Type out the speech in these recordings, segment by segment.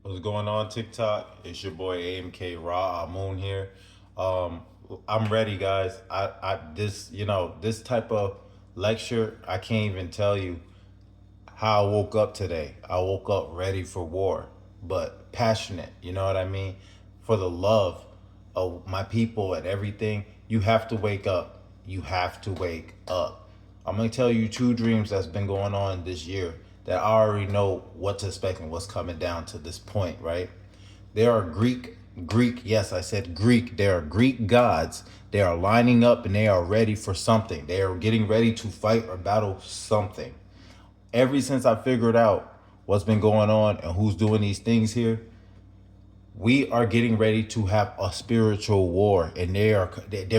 What's going on, TikTok? It's your boy AMK Raw AMUN here. Um, I'm ready, guys. This type of lecture, I can't even tell you how I woke up today. I woke up ready for war, but passionate. You know what I mean? For the love of my people and everything. You have to wake up. You have to wake up. I'm gonna tell you two dreams that's been going on this year that I already know what to expect and what's coming down to this point, right? There are Greek, yes, I said Greek. There are Greek gods. They are lining up and they are ready for something. They are getting ready to fight or battle something. Ever since I figured out what's been going on and who's doing these things here, we are getting ready to have a spiritual war, and they're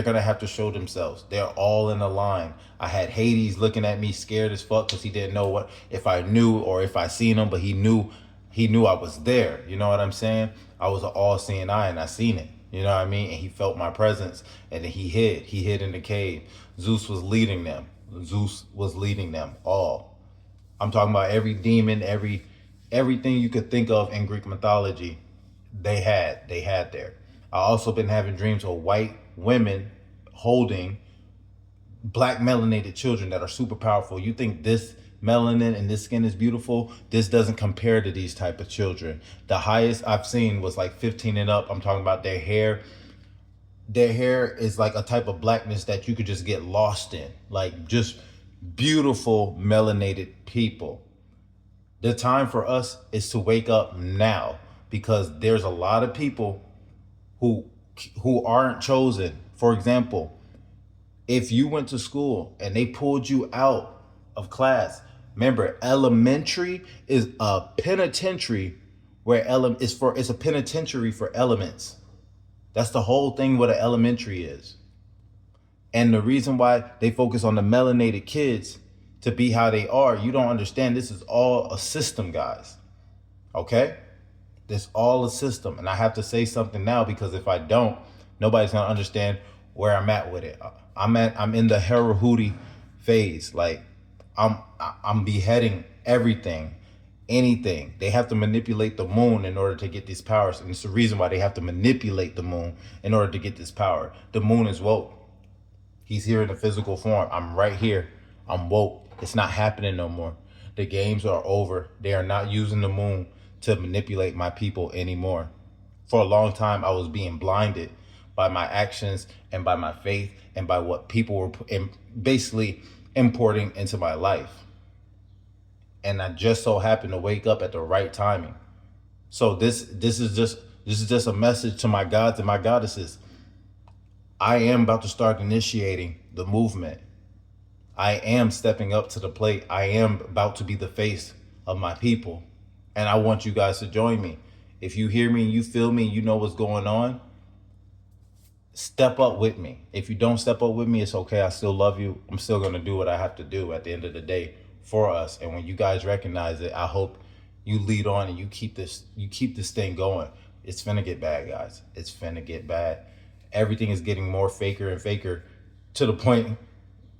gonna have to show themselves. They're all in a line. I had Hades looking at me scared as fuck because he didn't know what if I knew or if I seen him, but he knew I was there. You know what I'm saying? I was an all seeing eye and I seen it. You know what I mean? And he felt my presence, and then he hid. He hid in the cave. Zeus was leading them. Zeus was leading them all. I'm talking about every demon, everything you could think of in Greek mythology. They had there. I also been having dreams of white women holding black melanated children that are super powerful. You think this melanin and this skin is beautiful? This doesn't compare to these type of children. The highest I've seen was like 15 and up. I'm talking about their hair. Their hair is like a type of blackness that you could just get lost in. Like just beautiful melanated people. The time for us is to wake up now, because there's a lot of people who who aren't chosen. For example, if you went to school and they pulled you out of class, remember elementary is a penitentiary where it's a penitentiary for elements. That's the whole thing what an elementary is. And the reason why they focus on the melanated kids to be how they are, you don't understand. This is all a system, guys. Okay? This all a system. And I have to say something now, because if I don't, nobody's gonna understand where I'm at with it. I'm in the Herahuti phase. Like I'm beheading everything, anything. They have to manipulate the moon in order to get these powers. And it's the reason why they have to manipulate the moon in order to get this power. The moon is woke. He's here in the physical form. I'm right here. I'm woke. It's not happening no more. The games are over. They are not using the moon to manipulate my people anymore. For a long time, I was being blinded by my actions and by my faith and by what people were basically importing into my life. And I just so happened to wake up at the right timing. So this is just a message to my gods and my goddesses. I am about to start initiating the movement. I am stepping up to the plate. I am about to be the face of my people. And I want you guys to join me. If you hear me, you feel me, you know what's going on, step up with me. If you don't step up with me, it's okay. I still love you. I'm still going to do what I have to do at the end of the day for us. And when you guys recognize it, I hope you lead on and you keep this thing going. It's finna get bad, guys. It's finna get bad. Everything is getting more faker and faker, to the point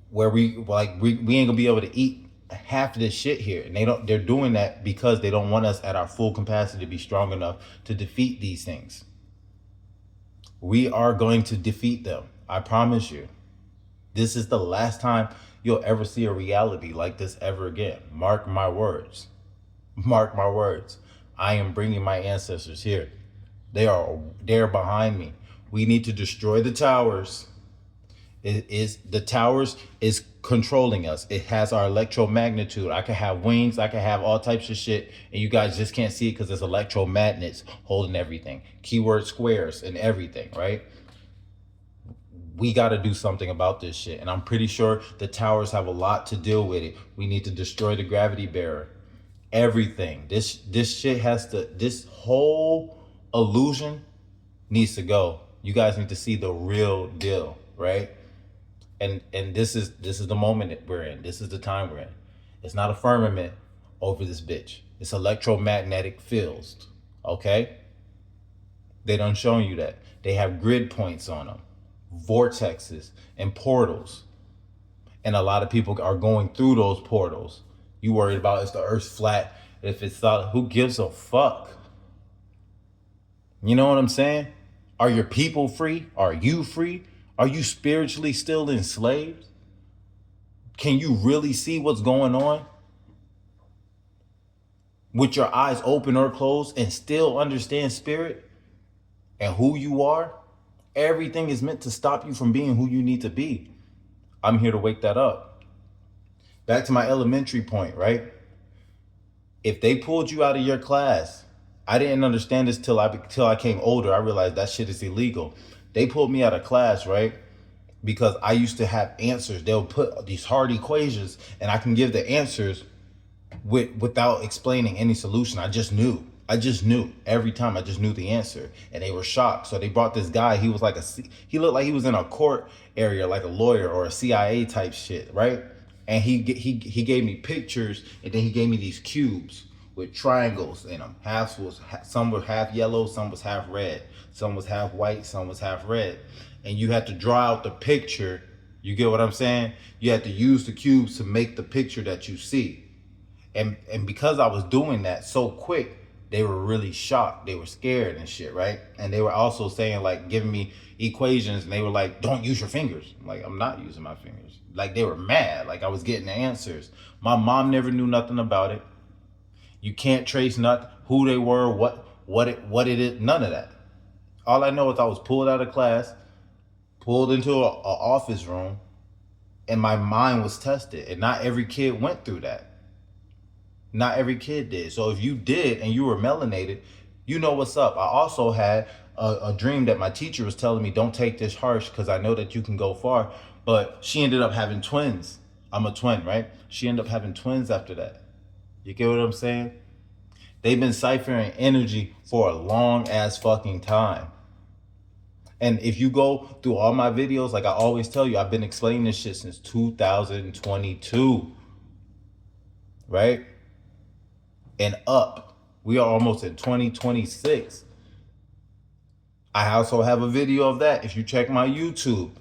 where we ain't gonna be able to eat half of this shit here. And they're doing that because they don't want us at our full capacity to be strong enough to defeat these things. We are going to defeat them. I promise you. This is the last time you'll ever see a reality like this ever again. Mark my words. Mark my words. I am bringing my ancestors here. They're behind me. We need to destroy the towers. The towers is controlling us. It has our electromagnitude. I can have wings. I can have all types of shit, and you guys just can't see it because there's electromagnets holding everything. Keyword squares and everything, right? We got to do something about this shit, and I'm pretty sure the towers have a lot to deal with it. We need to destroy the gravity bearer. Everything. This shit has to. This whole illusion needs to go. You guys need to see the real deal, right? And this is the moment that we're in. This is the time we're in. It's not a firmament over this bitch. It's electromagnetic fields. Okay? They done shown you that. They have grid points on them, vortexes and portals. And a lot of people are going through those portals. You worried about is the earth flat, if it's solid. Who gives a fuck? You know what I'm saying? Are your people free? Are you free? Are you spiritually still enslaved? Can you really see what's going on with your eyes open or closed and still understand spirit and who you are? Everything is meant to stop you from being who you need to be. I'm here to wake that up. Back to my elementary point, right? If they pulled you out of your class, I didn't understand this till I came older. I realized that shit is illegal. They pulled me out of class, right? Because I used to have answers. They'll put these hard equations and I can give the answers without explaining any solution. I just knew every time. I just knew the answer, and they were shocked. So they brought this guy. He was like he looked like he was in a court area, like a lawyer or a CIA type shit, right? And he gave me pictures, and then he gave me these cubes with triangles in them. Some were half yellow, some was half red, some was half white, some was half red, and you had to draw out the picture. You get what I'm saying? You had to use the cubes to make the picture that you see. And because I was doing that so quick, they were really shocked. They were scared and shit, right? And they were also saying, like, giving me equations, and they were like, don't use your fingers. I'm like, I'm not using my fingers. Like, they were mad. Like, I was getting the answers. My mom never knew nothing about it. You can't trace nothing, who they were, what it is, none of that. All I know is I was pulled out of class, pulled into a office room, and my mind was tested. And not every kid went through that. Not every kid did. So if you did and you were melanated, you know what's up. I also had a dream that my teacher was telling me, don't take this harsh because I know that you can go far. But she ended up having twins. I'm a twin, right? She ended up having twins after that. You get what I'm saying? They've been ciphering energy for a long ass fucking time. And if you go through all my videos, like I always tell you, I've been explaining this shit since 2022. Right? And up. We are almost in 2026. I also have a video of that. If you check my YouTube,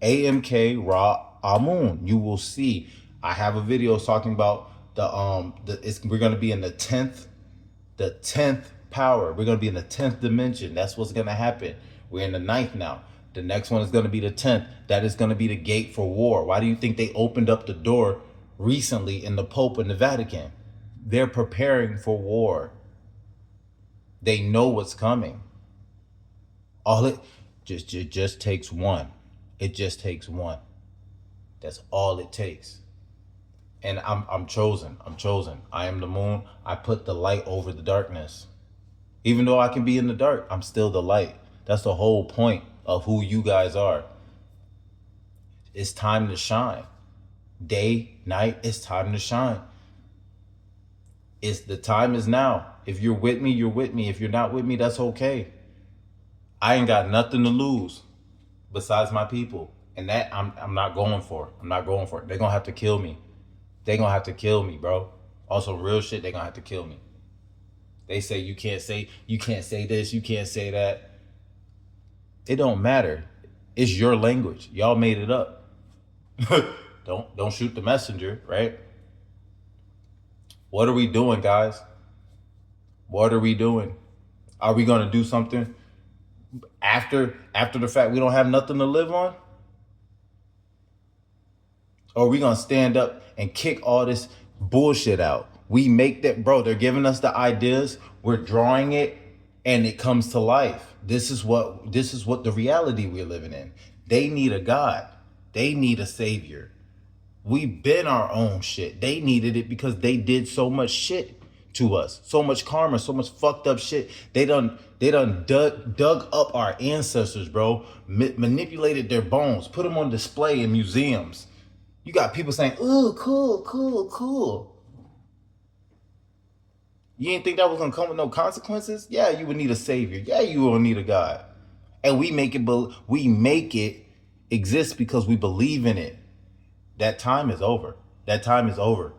AMK Ra AMUN, you will see I have a video talking about we're gonna be in the 10th power. We're gonna be in the 10th dimension. That's what's gonna happen. We're in the 9th now. The next one is gonna be the 10th. That is gonna be the gate for war. Why do you think they opened up the door recently in the Pope and the Vatican? They're preparing for war. They know what's coming. All it just takes one. It just takes one. That's all it takes. And I'm chosen. I'm chosen. I am the moon. I put the light over the darkness. Even though I can be in the dark, I'm still the light. That's the whole point of who you guys are. It's time to shine. Day, night, it's time to shine. The time is now. If you're with me, you're with me. If you're not with me, that's okay. I ain't got nothing to lose besides my people. And that I'm not going for. I'm not going for it. They're gonna have to kill me. They're gonna have to kill me, bro. Also, real shit, they're gonna have to kill me. They say you can't say this, you can't say that. It don't matter. It's your language. Y'all made it up. Don't shoot the messenger, right? What are we doing, guys? What are we doing? Are we gonna do something after the fact we don't have nothing to live on? Or are we gonna stand up and kick all this bullshit out? We make that, bro, they're giving us the ideas, we're drawing it, and it comes to life. This is what the reality we're living in. They need a God. They need a savior. We've been our own shit. They needed it because they did so much shit to us. So much karma, so much fucked up shit. They done dug up our ancestors, bro. Manipulated their bones, put them on display in museums. You got people saying, ooh, cool, cool, cool. You didn't think that was gonna come with no consequences? Yeah, you would need a savior. Yeah, you will need a God. And we make it exist because we believe in it. That time is over. That time is over.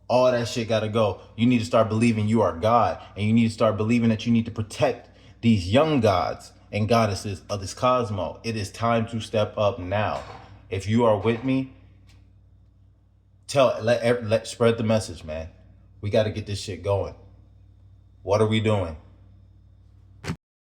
All that shit gotta go. You need to start believing you are God. And you need to start believing that you need to protect these young gods and goddesses of this cosmo. It is time to step up now. If you are with me, spread the message, man. We gotta get this shit going. What are we doing?